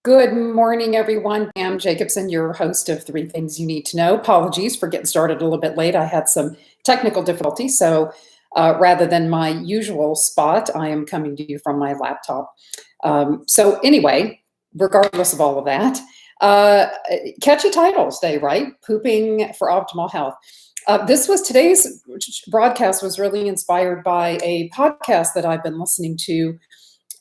Good morning, everyone. Pam Jacobson, your host of Three Things You Need to Know. Apologies for getting started a little bit late. I had some technical difficulties, so rather than my usual spot, I am coming to you from my laptop. So anyway, regardless of all of that, uh, catchy titles day, right? Pooping for optimal health. This was today's broadcast was really inspired by a podcast that I've been listening to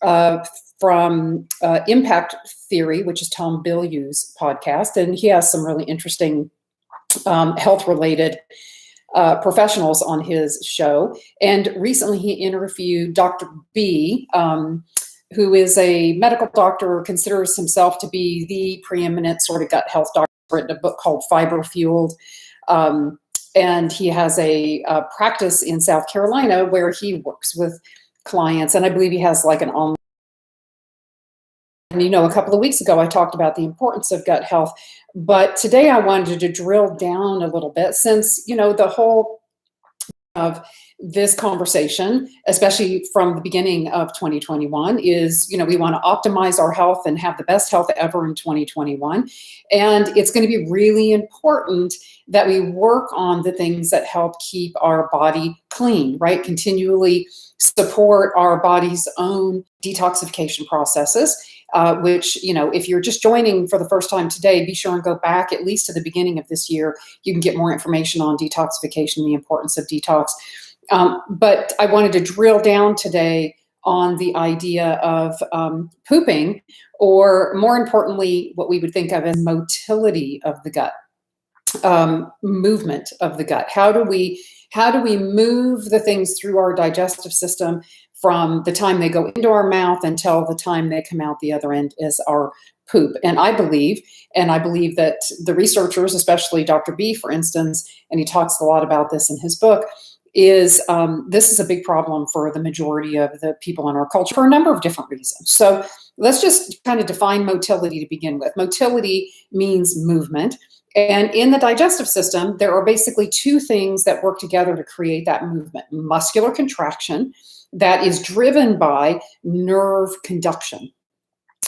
uh, from Impact Theory, which is Tom Bilyeu's podcast, and he has some really interesting health-related professionals on his show. And recently, he interviewed Dr. B, who is a medical doctor, considers himself to be the preeminent sort of gut health doctor. Written a book called Fiber Fueled. And he has a practice in South Carolina where he works with clients, and I believe he has like an online. And a couple of weeks ago I talked about the importance of gut health, but today I wanted to drill down a little bit since the whole of this conversation, especially from the beginning of 2021, is we want to optimize our health and have the best health ever in 2021. And it's going to be really important that we work on the things that help keep our body clean, right? Continually support our body's own detoxification processes. Which, if you're just joining for the first time today, be sure and go back at least to the beginning of this year. You can get more information on detoxification, the importance of detox. But I wanted to drill down today on the idea of pooping, or more importantly, what we would think of as motility of the gut, movement of the gut. How do we move the things through our digestive system from the time they go into our mouth until the time they come out the other end as our poop? And I believe that the researchers, especially Dr. B, for instance, and he talks a lot about this in his book, is this is a big problem for the majority of the people in our culture for a number of different reasons. So let's just kind of define motility to begin with. Motility means movement. And in the digestive system, there are basically two things that work together to create that movement: muscular contraction, that is driven by nerve conduction.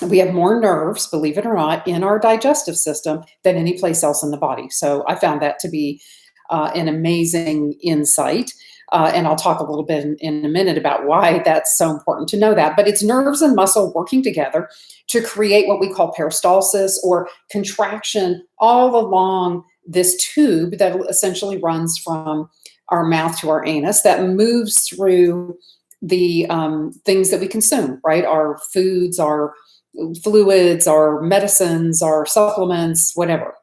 We have more nerves, believe it or not, in our digestive system than any place else in the body. So I found that to be an amazing insight. And I'll talk a little bit in a minute about why that's so important to know that. But it's nerves and muscle working together to create what we call peristalsis, or contraction, all along this tube that essentially runs from our mouth to our anus, that moves through the things that we consume, right? Our foods, our fluids, our medicines, our supplements, whatever.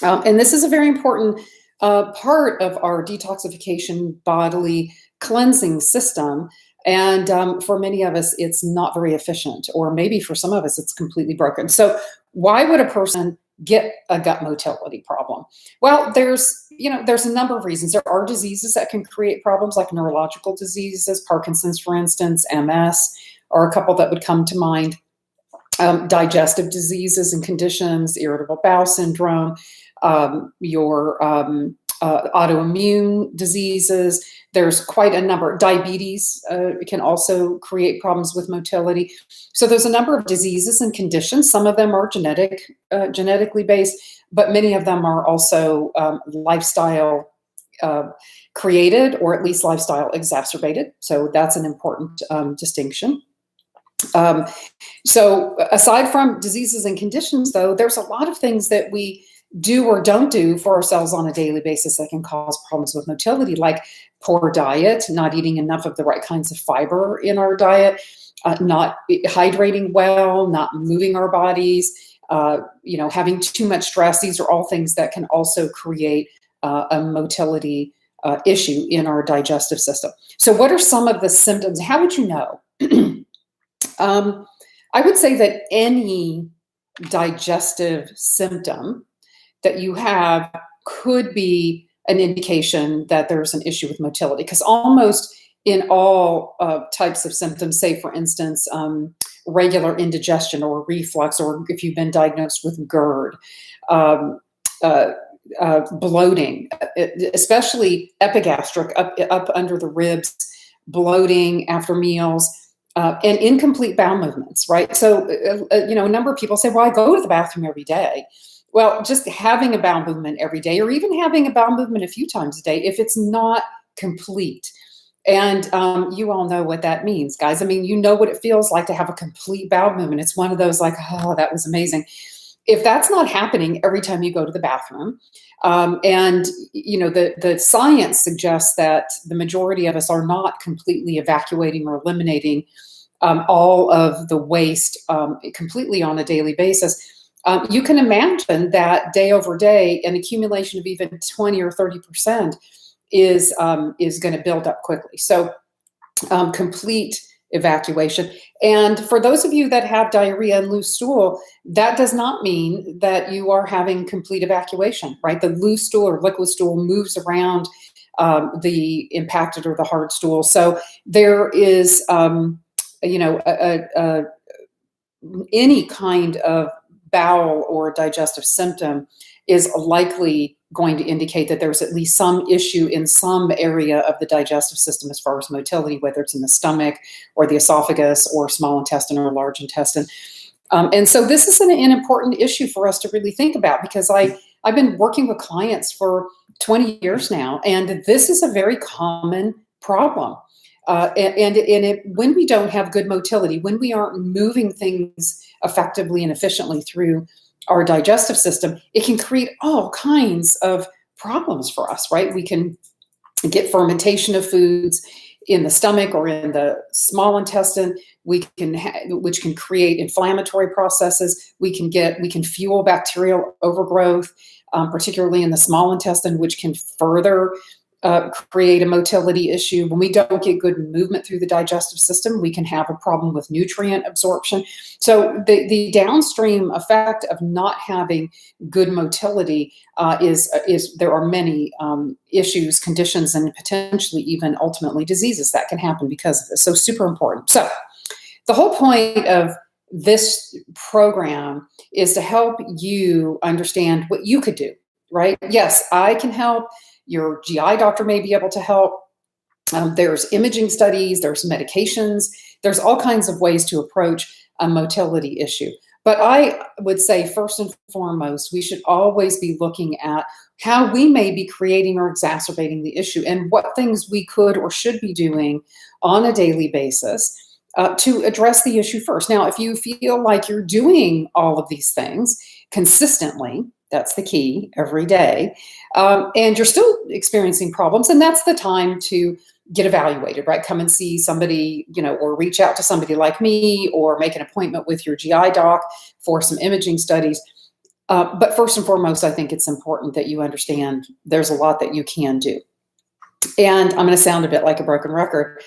And this is a very important part of our detoxification bodily cleansing system. And for many of us, it's not very efficient, or maybe for some of us, it's completely broken. So why would a person get a gut motility problem? Well, there's a number of reasons. There are diseases that can create problems, like neurological diseases, Parkinson's, for instance, MS, are a couple that would come to mind. Digestive diseases and conditions, irritable bowel syndrome, your autoimmune diseases. There's quite a number. Diabetes can also create problems with motility. So there's a number of diseases and conditions. Some of them are genetically based, but many of them are also lifestyle created, or at least lifestyle exacerbated. So that's an important distinction. So aside from diseases and conditions, though, there's a lot of things that we do or don't do for ourselves on a daily basis that can cause problems with motility, like poor diet, not eating enough of the right kinds of fiber in our diet, not hydrating well, not moving our bodies, having too much stress. These are all things that can also create a motility issue in our digestive system. So what are some of the symptoms? How would you know? I would say that any digestive symptom that you have could be an indication that there's an issue with motility, because almost in all types of symptoms, say for instance, regular indigestion or reflux, or if you've been diagnosed with GERD, bloating, especially epigastric, up under the ribs, bloating after meals, and incomplete bowel movements, right? So, a number of people say, well, I go to the bathroom every day. Well, just having a bowel movement every day, or even having a bowel movement a few times a day, if it's not complete, and you all know what that means, guys. I mean, you know what it feels like to have a complete bowel movement. It's one of those like, oh, that was amazing. If that's not happening every time you go to the bathroom, and the science suggests that the majority of us are not completely evacuating or eliminating all of the waste completely on a daily basis. You can imagine that day over day, an accumulation of even 20 or 30% is going to build up quickly. So complete evacuation. And for those of you that have diarrhea and loose stool, that does not mean that you are having complete evacuation, right? The loose stool or liquid stool moves around the impacted or the hard stool. So there is, any kind of bowel or digestive symptom is likely going to indicate that there's at least some issue in some area of the digestive system as far as motility, whether it's in the stomach or the esophagus or small intestine or large intestine. And so this is an important issue for us to really think about, because I've been working with clients for 20 years now, and this is a very common problem. When we don't have good motility, when we aren't moving things effectively and efficiently through our digestive system, it can create all kinds of problems for us, right? We can get fermentation of foods in the stomach or in the small intestine. Which can create inflammatory processes. We can fuel bacterial overgrowth, particularly in the small intestine, which can further create a motility issue. When we don't get good movement through the digestive system, we can have a problem with nutrient absorption. So the downstream effect of not having good motility is there are many issues, conditions, and potentially even ultimately diseases that can happen because of this. So super important. So the whole point of this program is to help you understand what you could do, right? Yes, I can help. Your GI doctor may be able to help. There's imaging studies, there's medications, there's all kinds of ways to approach a motility issue. But I would say first and foremost, we should always be looking at how we may be creating or exacerbating the issue and what things we could or should be doing on a daily basis to address the issue first. Now, if you feel like you're doing all of these things consistently, that's the key, every day, and you're still experiencing problems, and that's the time to get evaluated, right? Come and see somebody, or reach out to somebody like me, or make an appointment with your GI doc for some imaging studies. But first and foremost, I think it's important that you understand there's a lot that you can do. And I'm going to sound a bit like a broken record,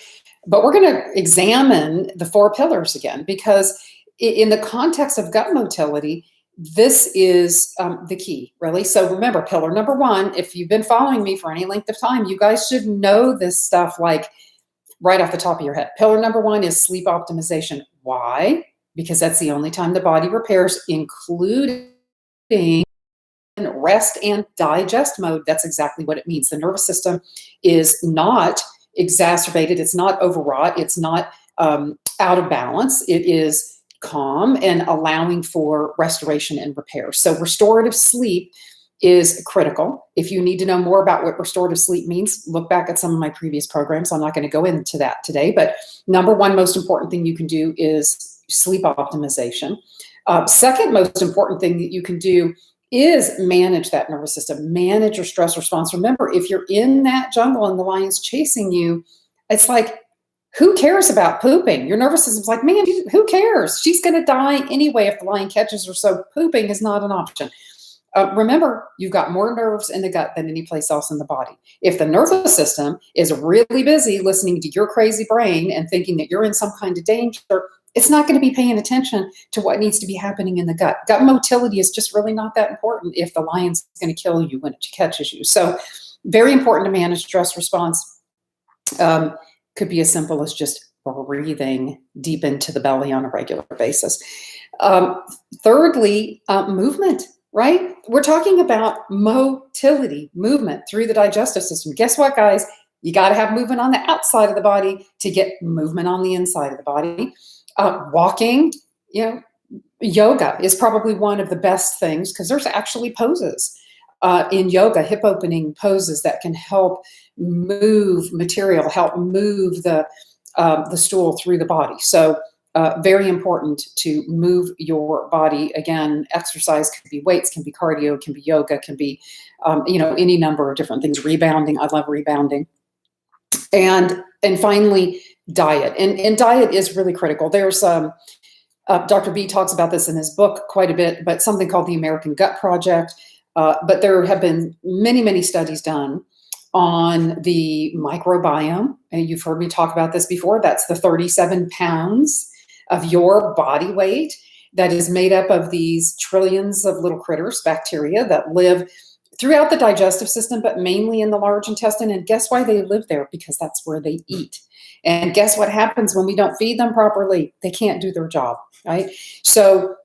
but we're going to examine the 4 pillars again, because in the context of gut motility, this is the key, really. So remember, pillar number 1, if you've been following me for any length of time, you guys should know this stuff like right off the top of your head. Pillar number 1 is sleep optimization. Why? Because that's the only time the body repairs, including rest and digest mode. That's exactly what it means. The nervous system is not exacerbated. It's not overwrought. It's not out of balance. It is calm and allowing for restoration and repair. So restorative sleep is critical. If you need to know more about what restorative sleep means, look back at some of my previous programs. I'm not going to go into that today, but number 1 most important thing you can do is sleep optimization. Second most important thing that you can do is manage that nervous system, manage your stress response. Remember, if you're in that jungle and the lion's chasing you, it's like, who cares about pooping? Your nervous system's like, man, who cares? She's going to die anyway if the lion catches her, so pooping is not an option. Remember, you've got more nerves in the gut than any place else in the body. If the nervous system is really busy listening to your crazy brain and thinking that you're in some kind of danger, it's not going to be paying attention to what needs to be happening in the gut. Gut motility is just really not that important if the lion's going to kill you when it catches you. So very important to manage stress response. Could be as simple as just breathing deep into the belly on a regular basis. Thirdly, movement, right? We're talking about motility, movement through the digestive system. Guess what, guys? You got to have movement on the outside of the body to get movement on the inside of the body. Walking, you know, yoga is probably one of the best things because there's actually poses in yoga, hip opening poses that can help move material, help move the stool through the body. So very important to move your body. Again, exercise can be weights, can be cardio, can be yoga, can be, any number of different things. Rebounding, I love rebounding. And finally, diet. And diet is really critical. There's Dr. B talks about this in his book quite a bit, but something called the American Gut Project. But there have been many, many studies done on the microbiome. And you've heard me talk about this before. That's the 37 pounds of your body weight that is made up of these trillions of little critters, bacteria, that live throughout the digestive system, but mainly in the large intestine. And guess why they live there? Because that's where they eat. And guess what happens when we don't feed them properly? They can't do their job, right? So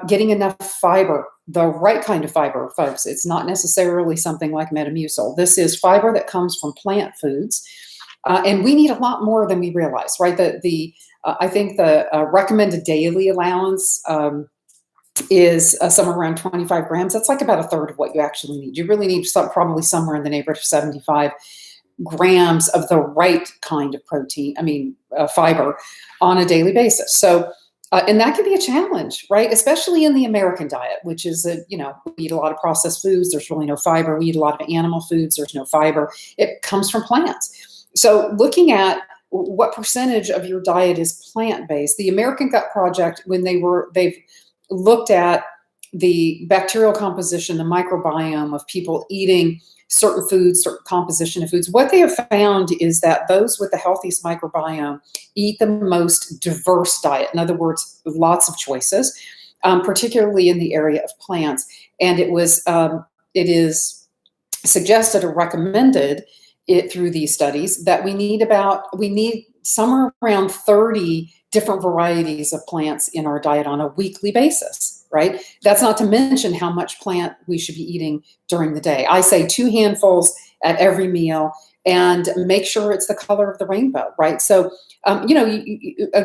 getting enough fiber, the right kind of fiber, folks. It's not necessarily something like Metamucil. This is fiber that comes from plant foods. And we need a lot more than we realize, right? I think the recommended daily allowance is somewhere around 25 grams. That's like about a third of what you actually need. You really need probably somewhere in the neighborhood of 75 grams of the right kind of protein, fiber on a daily basis. So, and that can be a challenge, right? Especially in the American diet, which is, we eat a lot of processed foods. There's really no fiber. We eat a lot of animal foods. There's no fiber. It comes from plants. So looking at what percentage of your diet is plant-based, the American Gut Project, when they've looked at the bacterial composition, the microbiome of people eating certain foods, certain composition of foods, what they have found is that those with the healthiest microbiome eat the most diverse diet. In other words, lots of choices, particularly in the area of plants. And it is suggested or recommended through these studies that we need somewhere around 30 different varieties of plants in our diet on a weekly basis, right? That's not to mention how much plant we should be eating during the day. I say 2 handfuls at every meal, and make sure it's the color of the rainbow, right? So, a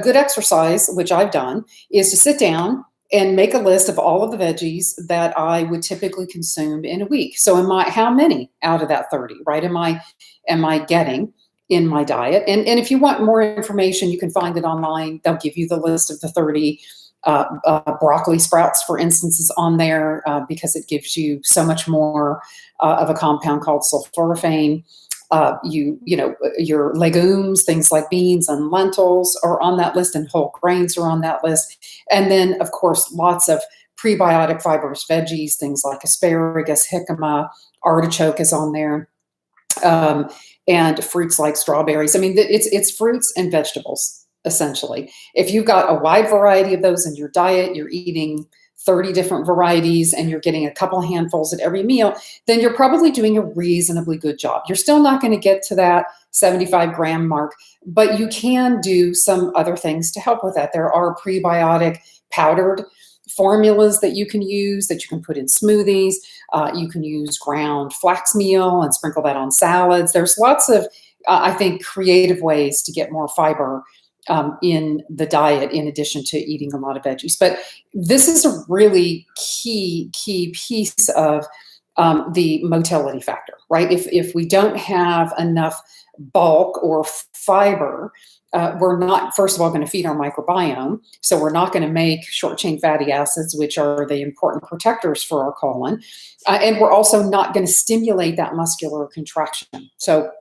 good exercise, which I've done, is to sit down and make a list of all of the veggies that I would typically consume in a week. So how many out of that 30, right, am I getting in my diet? And if you want more information, you can find it online. They'll give you the list of the 30 broccoli sprouts, for instance, is on there because it gives you so much more of a compound called sulforaphane. Your legumes, things like beans and lentils are on that list, and whole grains are on that list. And then, of course, lots of prebiotic fibrous veggies, things like asparagus, jicama, artichoke is on there, and fruits like strawberries. It's fruits and vegetables, essentially. If you've got a wide variety of those in your diet, you're eating 30 different varieties, and you're getting a couple handfuls at every meal, then you're probably doing a reasonably good job. You're still not going to get to that 75 gram mark, but you can do some other things to help with that. There are prebiotic powdered formulas that you can use, that you can put in smoothies. You can use ground flax meal and sprinkle that on salads. There's lots of, I think, creative ways to get more fiber in the diet, in addition to eating a lot of veggies. But this is a really key piece of the motility factor, right? If we don't have enough bulk or fiber, we're not, first of all, going to feed our microbiome. So we're not going to make short chain fatty acids, which are the important protectors for our colon. And we're also not going to stimulate that muscular contraction. So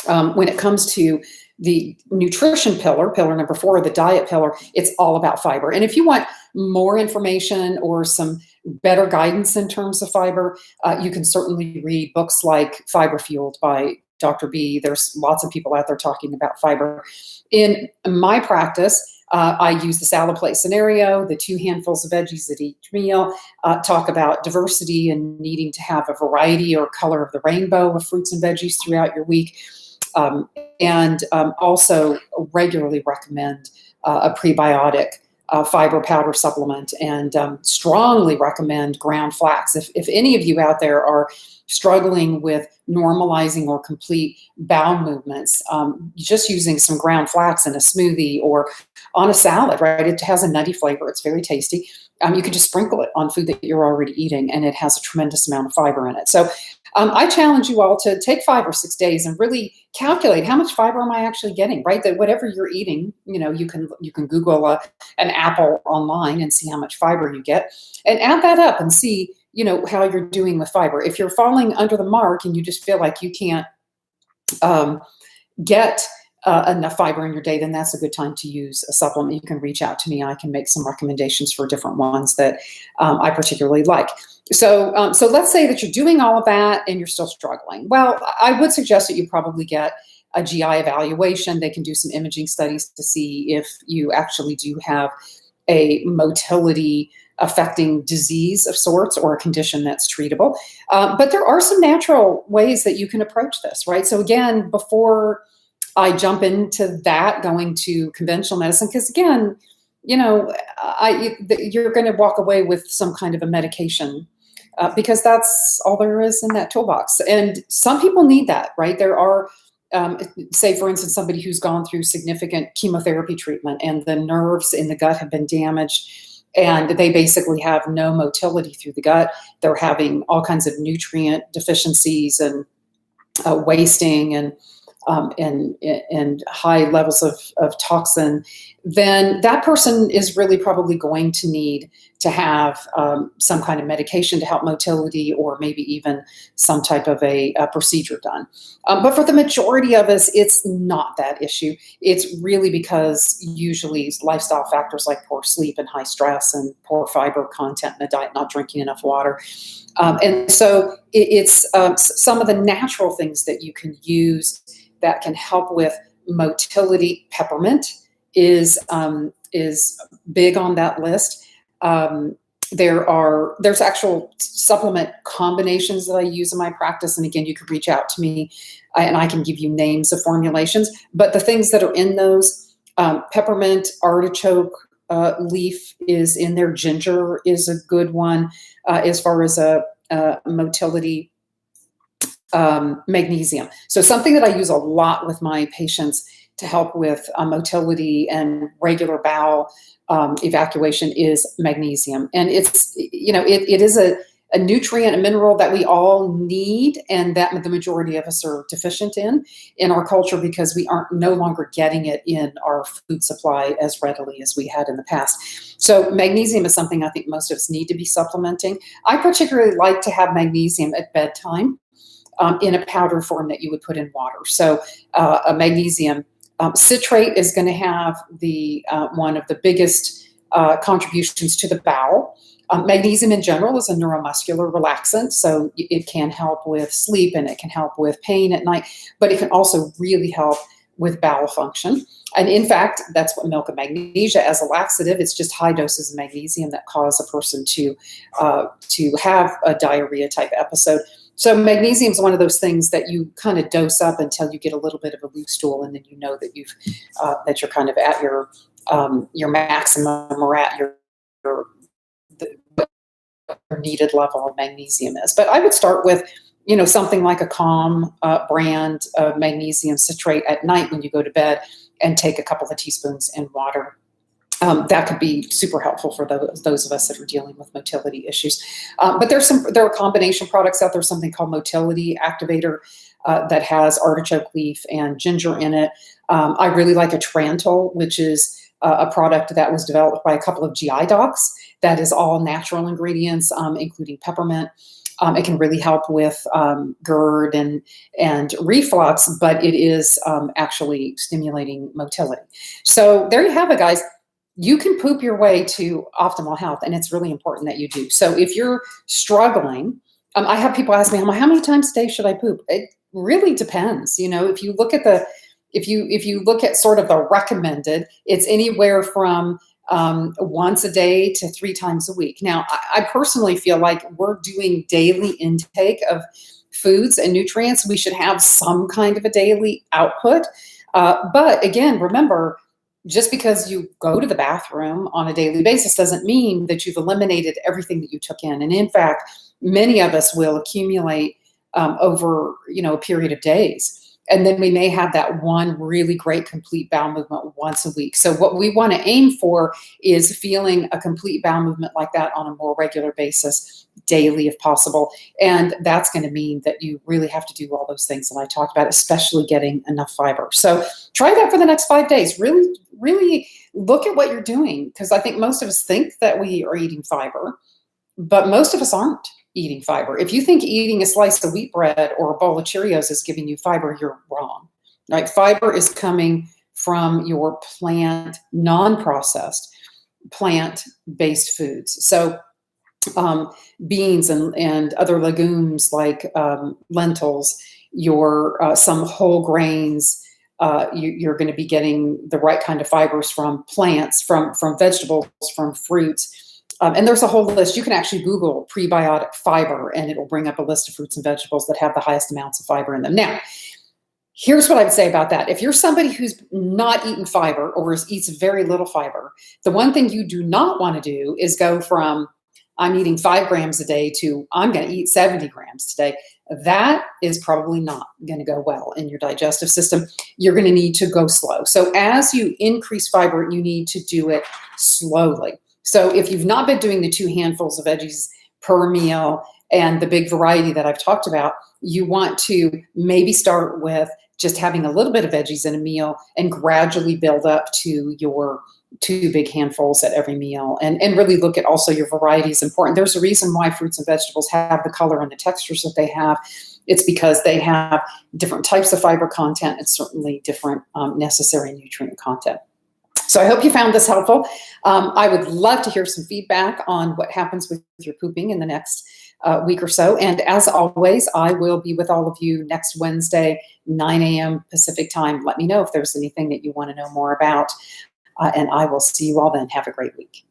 when it comes to the nutrition pillar number 4, the diet pillar, it's all about fiber. And if you want more information or some better guidance in terms of fiber, you can certainly read books like Fiber Fueled by Dr. B. There's lots of people out there talking about fiber. In my practice, I use the salad plate scenario, the 2 handfuls of veggies at each meal, talk about diversity and needing to have a variety or color of the rainbow of fruits and veggies throughout your week. And also regularly recommend a prebiotic fiber powder supplement, and strongly recommend ground flax. If any of you out there are struggling with normalizing or complete bowel movements, just using some ground flax in a smoothie or on a salad, right? It has a nutty flavor. It's very tasty. You can just sprinkle it on food that you're already eating, and it has a tremendous amount of fiber in it. So I challenge you all to take 5 or 6 days and really calculate how much fiber am I actually getting, right? That whatever you're eating, you can Google an apple online and see how much fiber you get, and add that up and see, how you're doing with fiber. If you're falling under the mark and you just feel like you can't get enough fiber in your day, then that's a good time to use a supplement. You can reach out to me. I can make some recommendations for different ones that I particularly like. So let's say that you're doing all of that and you're still struggling. Well, I would suggest that you probably get a GI evaluation. They can do some imaging studies to see if you actually do have a motility affecting disease of sorts or a condition that's treatable. But there are some natural ways that you can approach this, right? So again, before I jump into that, going to conventional medicine, because again, you're going to walk away with some kind of a medication because that's all there is in that toolbox. And some people need that, right? There are, say, for instance, somebody who's gone through significant chemotherapy treatment and the nerves in the gut have been damaged, and they basically have no motility through the gut. They're having all kinds of nutrient deficiencies and wasting and high levels of toxin. Then that person is really probably going to need to have some kind of medication to help motility, or maybe even some type of a procedure done. But for the majority of us, it's not that issue. It's really because usually lifestyle factors like poor sleep and high stress and poor fiber content in the diet, not drinking enough water. And so it's some of the natural things that you can use that can help with motility. Peppermint is big on that list. There's actual supplement combinations that I use in my practice. And again, you could reach out to me and I can give you names of formulations. But the things that are in those, peppermint, artichoke leaf is in there. Ginger is a good one as far as a motility. Magnesium. So something that I use a lot with my patients to help with motility and regular bowel evacuation is magnesium. And it's, it is a nutrient, a mineral that we all need, and that the majority of us are deficient in our culture because we aren't no longer getting it in our food supply as readily as we had in the past. So magnesium is something I think most of us need to be supplementing. I particularly like to have magnesium at bedtime. In a powder form that you would put in water. So a magnesium citrate is going to have the one of the biggest contributions to the bowel. Magnesium in general is a neuromuscular relaxant, so it can help with sleep and it can help with pain at night, but it can also really help with bowel function. And in fact, that's what milk of magnesia as a laxative. It's just high doses of magnesium that cause a person to have a diarrhea type episode. So magnesium is one of those things that you kind of dose up until you get a little bit of a loose stool, and then you know that that you're kind of at your maximum or at your needed level of magnesium is. But I would start with something like a Calm brand of magnesium citrate at night when you go to bed, and take a couple of teaspoons in water. That could be super helpful for those of us that are dealing with motility issues. But there are combination products out there, something called Motility Activator that has artichoke leaf and ginger in it. I really like Atrantil, which is a product that was developed by a couple of GI docs that is all natural ingredients, including peppermint. It can really help with GERD and reflux, but it is actually stimulating motility. So there you have it, guys. You can poop your way to optimal health, and it's really important that you do. So if you're struggling, I have people ask me, how many times a day should I poop? It really depends. If you look at if you look at sort of the recommended, it's anywhere from once a day to 3 times a week. Now, I personally feel like we're doing daily intake of foods and nutrients. We should have some kind of a daily output. But again, remember, just because you go to the bathroom on a daily basis doesn't mean that you've eliminated everything that you took in. And in fact, many of us will accumulate over, a period of days. And then we may have that one really great complete bowel movement once a week. So what we want to aim for is feeling a complete bowel movement like that on a more regular basis, daily if possible. And that's going to mean that you really have to do all those things that I talked about, especially getting enough fiber. So try that for the next 5 days. Really, really look at what you're doing, because I think most of us think that we are eating fiber, but most of us aren't eating fiber. If you think eating a slice of wheat bread or a bowl of Cheerios is giving you fiber, you're wrong. Right? Fiber is coming from your plant, non-processed, plant-based foods. So beans and other legumes like lentils, some whole grains, you're going to be getting the right kind of fibers from plants, from vegetables, from fruits. And there's a whole list. You can actually Google prebiotic fiber, and it'll bring up a list of fruits and vegetables that have the highest amounts of fiber in them. Now, here's what I would say about that. If you're somebody who's not eating fiber or eats very little fiber, the one thing you do not want to do is go from I'm eating 5 grams a day to I'm going to eat 70 grams today. That is probably not going to go well in your digestive system. You're going to need to go slow. So as you increase fiber, you need to do it slowly. So if you've not been doing the 2 handfuls of veggies per meal and the big variety that I've talked about, you want to maybe start with just having a little bit of veggies in a meal and gradually build up to your 2 big handfuls at every meal, and really look at also your variety is important. There's a reason why fruits and vegetables have the color and the textures that they have. It's because they have different types of fiber content and certainly different necessary nutrient content. So I hope you found this helpful. I would love to hear some feedback on what happens with your pooping in the next week or so. And as always, I will be with all of you next Wednesday, 9 a.m. Pacific time. Let me know if there's anything that you want to know more about. And I will see you all then. Have a great week.